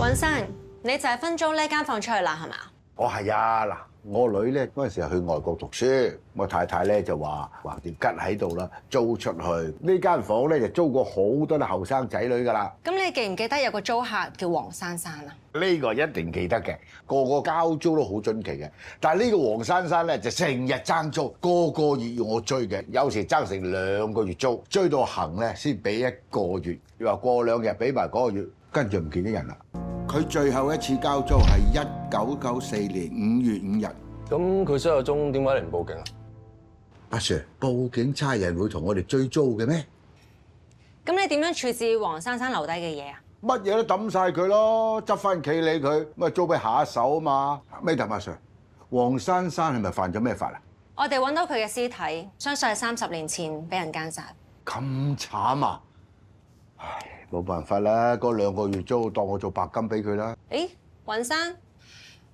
尹生，你就係分租呢間房出去啦，係嘛？我係啊，嗱，我女咧嗰陣時係去外國讀書，我太太咧就話橫掂吉喺度啦，租出去。呢間房咧就租過好多啲後生仔女㗎啦。咁你記唔記得有個租客叫黃珊珊啊？呢個一定記得嘅，個個交租都好準期嘅。但係呢個黃珊珊咧就成日爭租，個個月要我追嘅，有時爭成2個月租，追到行咧先俾1個月。你話過2日俾埋嗰個月，跟住唔見咗人啦。佢最後一次交租係1994年5月5日。咁佢失咗蹤，點解你唔報警啊？阿 Sir， 報警差人會同我哋追租嘅咩？咁你點樣處置黃珊珊留低嘅嘢啊？乜嘢都抌晒佢咯，執翻企理佢，咁啊租俾下一手啊嘛。Madam 阿 Sir， 黃珊珊係咪犯咗咩法啊？我哋揾到佢嘅屍體，相信係30年前俾人姦殺。咁慘啊！唉，冇辦法啦，嗰2個月租當我做白金俾佢啦。誒，尹生，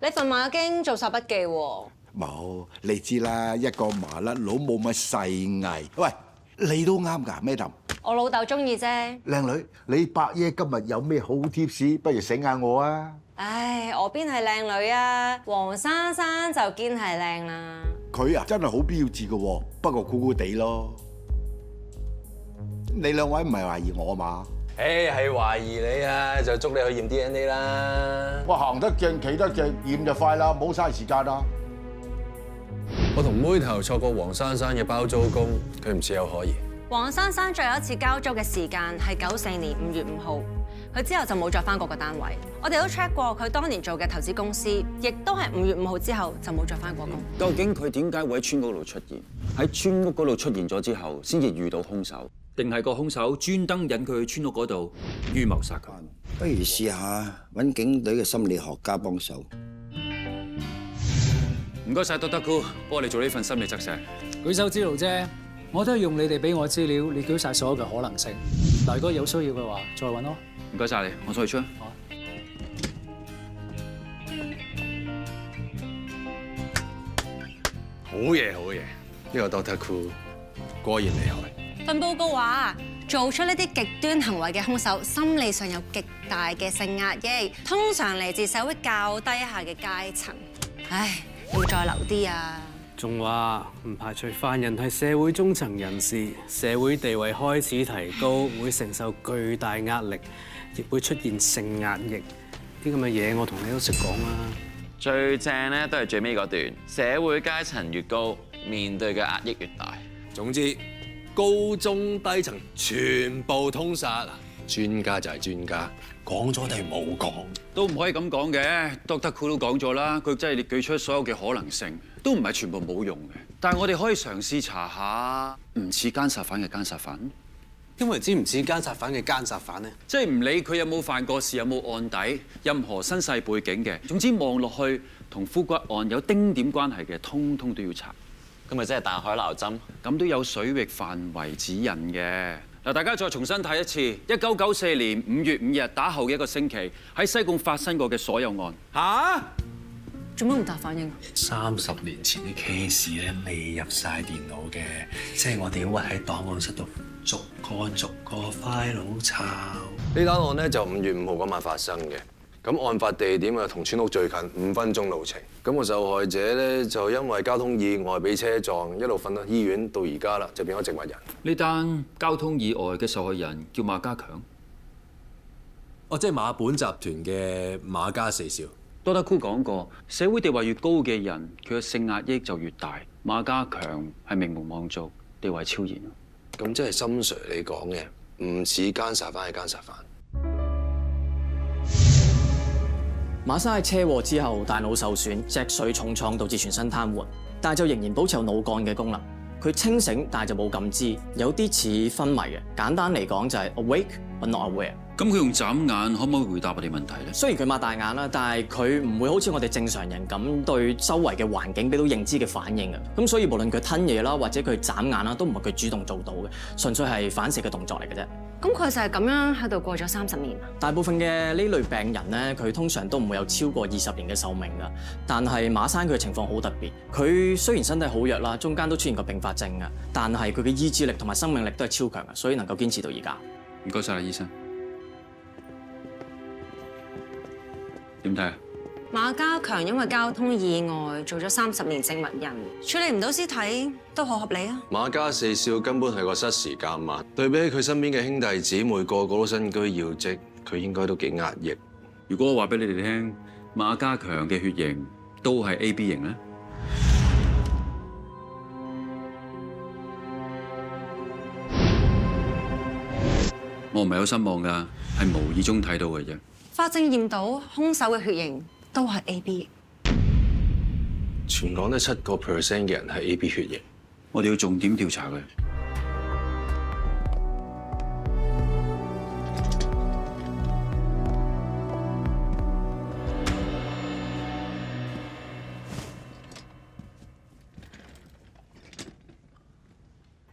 你份馬經做晒筆記喎。冇，你知啦，一個麻甩佬冇乜細藝。喂，你都啱㗎，Madam。我老豆中意啫。靚女，你伯爺今日有咩好貼士？不如醒下我啊！唉，我邊係靚女啊，黃珊珊就堅係靚啦。佢啊真係好標緻嘅喎，不過酷酷地咯。你兩位唔係懷疑我嘛？誒，係懷疑你啊，就捉你去驗 DNA 啦。我行得正，企得正，驗就快啦，唔好嘥時間啦。我同妹頭錯過黃珊珊嘅包租公，佢唔似有可疑。黃珊珊最後一次交租嘅時間係94年5月5號，佢之後就冇再翻過個單位。我哋都 check 過佢當年做嘅投資公司，亦都係5月5號之後就冇再翻過工。究竟佢點解會喺村嗰度出現？喺村屋嗰度出現咗之後，先至遇到兇手，定係個兇手專登引佢去村屋嗰度預謀殺佢？不如試下揾警隊嘅心理學家幫手。唔該晒，Dr. Cool，幫我哋做呢份心理測試。舉手之勞啫，我都係用你哋俾我資料，列舉晒所有嘅可能性。嗱，如果有需要嘅話，再揾咯。唔該晒你，我再去出。好嘢，好嘢，呢個 Dr. Cool 果然厲害。份報告話，做出呢啲極端行為嘅兇手，心理上有極大嘅性壓抑，通常嚟自社會較低下嘅階層。唉，要再留啲啊！仲話唔排除犯人係社會中層人士，社會地位開始提高，會承受巨大壓力，亦會出現性壓抑。啲咁嘅嘢，我同你都識講啦。最正咧都係最尾嗰段，社會階層越高，面對嘅壓抑越大。總之，高中低層全部通殺。專家就係專家，講咗定係冇講。都唔可以咁講嘅，Dr. Cool 都講咗啦，佢真係列舉出所有嘅可能性，都唔係全部冇用嘅。但係我哋可以嘗試查下，唔似姦殺犯嘅姦殺犯。因為知唔似姦殺犯嘅姦殺犯咧？即係唔理佢有冇犯過事，有冇案底，任何身世背景嘅，總之望落去同枯骨案有丁點關係嘅，通通都要查。咁咪即係大海撈針？咁都有水域範圍指引嘅。嗱，大家再重新睇一次1994年5月5日打後嘅1個星期喺西貢發生過嘅所有案。嚇！做乜唔答反應啊？30年前啲 case 咧未入晒電腦嘅，即係我哋要屈喺檔案室度逐個 file 抄。呢單案咧就5月5號嗰晚發生嘅。咁案發地點啊，同村屋最近5分鐘路程。咁個受害者咧就因為交通意外俾車撞，一路瞓到醫院到而家啦，就變咗植物人。呢單交通意外嘅受害人叫馬家強。哦，即係馬本集團嘅馬家四少。Dr. Cool 講過，社會地位越高嘅人，佢嘅性壓抑就越大。馬家強係名門望族，地位超然。咁即係心 Sir 你講嘅，唔似姦殺犯係姦殺犯。馬生喺車禍之後大腦受損，脊髓重創導致全身癱瘓，但係就仍然保持有腦幹嘅功能。佢清醒，但係就冇感知，有啲似昏迷嘅。簡單嚟講就係 awake but not aware。咁佢用眨眼可唔可以回答我哋問題咧？雖然佢擘大眼啦，但係佢唔會好似我哋正常人咁對周圍嘅環境俾到認知嘅反應嘅。咁所以無論佢吞嘢啦，或者佢眨眼啦，都唔係佢主動做到嘅，純粹係反射嘅動作嚟嘅啫。咁佢就係咁樣喺度過咗30年啊！大部分嘅呢類病人咧，佢通常都唔會有超過20年嘅壽命㗎。但係馬生佢嘅情況好特別，佢雖然身體好弱啦，中間都出現過併發症㗎，但係佢嘅意志力同埋生命力都係超強嘅，所以能夠堅持到而家。唔該晒啦，醫生。點睇啊？馬家強因為交通意外做咗30年證物人，處理唔到屍體都好合理啊。馬家四少根本係個失時監慢，對比起佢身邊嘅兄弟姊妹個個都身居要職，佢應該都幾壓抑。如果我話俾你哋聽，馬家強嘅血型都係 AB 型咧？我唔係有失望㗎，係無意中睇到嘅啫。法證驗到兇手嘅血型都係 AB 型。全港得7%嘅人係 AB 血型，我哋要重點調查佢。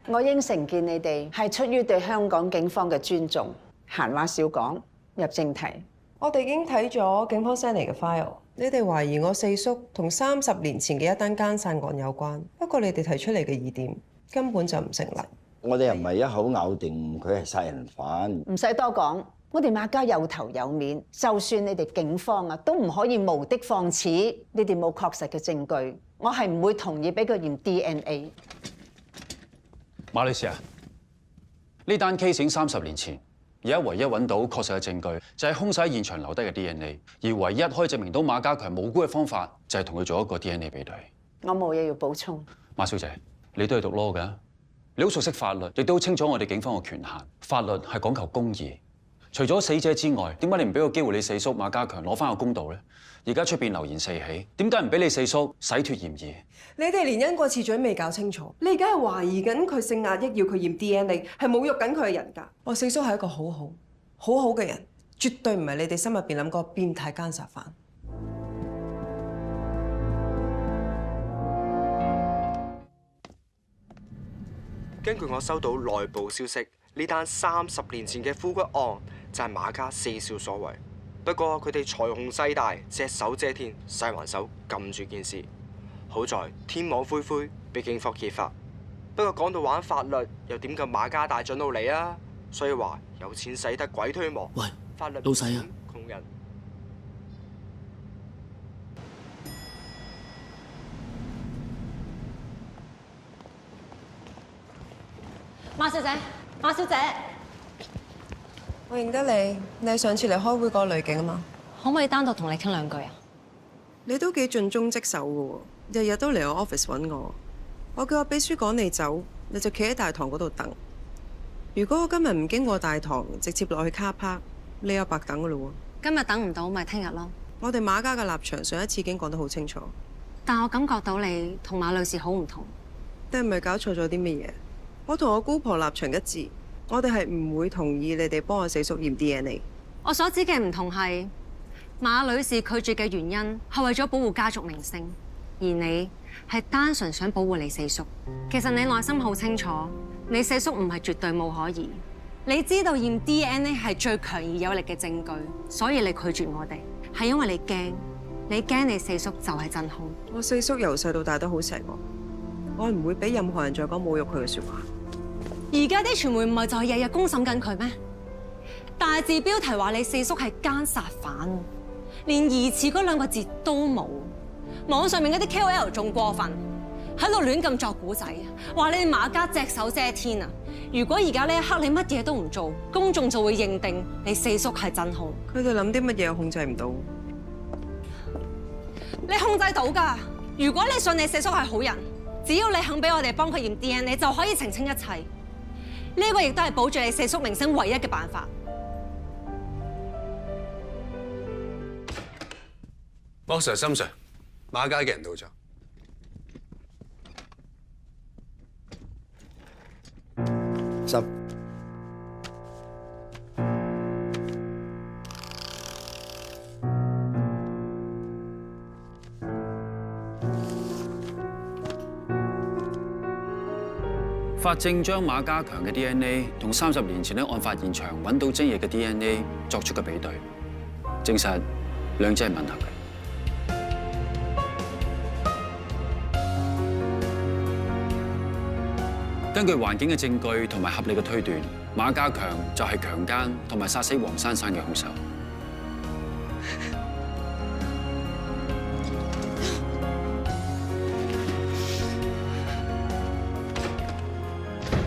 我應承見你哋係出於對香港警方嘅尊重，閒話少講，入正題。我哋已經睇咗警方 send 嚟嘅 file， 你哋懷疑我四叔同30年前嘅一單姦殺案有關，不過你哋提出嚟嘅疑點根本就唔成立。我哋又唔係一口咬定佢係殺人犯。唔使多講，我哋馬家有頭有面，就算你哋警方啊，都唔可以無的放矢。你哋冇確實嘅證據，我係唔會同意俾佢驗 DNA。馬女士啊，呢單 case 已經30年前，而家唯一揾到確實嘅證據就係兇手喺現場留低嘅 DNA， 而唯一可以證明到馬家強無辜嘅方法就係同佢做一個 DNA 比對。我冇嘢要補充。馬小姐，你都係讀 law 㗎，你好熟悉法律，亦都清楚我哋警方嘅權限。法律係講求公義，除咗死者之外，點解你唔俾個機會你四叔馬家強攞翻個公道咧？而家出邊流言四起，點解唔俾你四叔洗脫嫌疑？你哋連因果次序未搞清楚，你而家係懷疑緊佢性壓抑，要佢驗 DNA， 係侮辱緊佢嘅人格。我四叔係一個好好嘅人，絕對唔係你哋心入邊諗個變態姦殺犯。根據我收到內部消息，呢單30年前嘅枯骨案就係馬家四少所為。不過佢哋財雄勢大，隻手遮天，勢還手撳住件事。好在天網恢恢，被警方揭發。不過講到玩法律，又點夠馬家大長老嚟啊？所以話有錢使得鬼推磨。喂，法律老細啊，窮人。馬小姐，馬小姐，我認得你，你係上次嚟開會嗰個女警啊嘛？可唔可以單獨同你傾兩句啊？你都幾盡忠職守嘅喎，日日都嚟我 office 揾我。我叫我秘書趕你走，你就企喺大堂嗰度等。如果我今日唔經過大堂，直接落去卡帕，你又白等嘅咯喎。今日等唔到，咪聽日咯。我哋馬家嘅立場上一次已經講得好清楚。但我感覺到你同馬女士好唔同。你係咪搞錯咗啲乜嘢？我同我姑婆立場一致，我哋係唔會同意你哋幫我四叔驗 DNA。我所指嘅唔同係馬女士拒絕嘅原因係為咗保護家族名聲，而你係單純想保護你四叔。其實你內心好清楚，你四叔唔係絕對冇可疑。你知道驗 DNA 係最強而有力嘅證據，所以你拒絕我哋，係因為你驚你四叔就係真兇。我四叔由細到大都好錫我唔會俾任何人再講侮辱佢嘅説話。而家啲傳媒唔係就係日日公審緊佢咩？大字標題話你四叔係姦殺犯，連疑似嗰2個字都冇。網上面嗰啲 KOL 仲過分，喺度亂咁作古仔，話你哋馬家隻手遮天啊！如果而家呢一刻你乜嘢都唔做，公眾就會認定你四叔係真兇。佢哋諗啲乜嘢我控制唔到。你控制到㗎！如果你信你四叔係好人，只要你肯俾我哋幫佢驗 DNA， 就可以澄清一切。呢個亦都係保住你四叔名聲唯一嘅辦法。莫 Sir、心 Sir， 馬家嘅人到咗。十。法證將馬家強嘅 DNA 同30年前喺案發現場揾到精液嘅 DNA 作出嘅比對，證實兩者係吻合嘅。根據環境嘅證據同埋合理嘅推斷，馬家強就係強姦同埋殺死黃珊珊嘅兇手。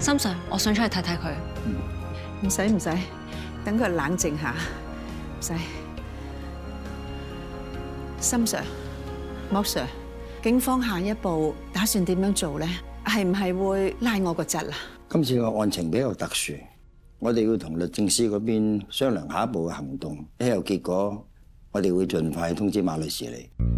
心 Sir， 我想出去睇睇佢。唔使唔使，等佢冷靜下，唔使。心 Sir、莫 Sir， 警方下一步打算點樣做咧？係唔係會拉我個侄啊？今次個案情比較特殊，我哋要同律政司嗰邊商量下一步嘅行動。一有結果，我哋會盡快通知馬女士你。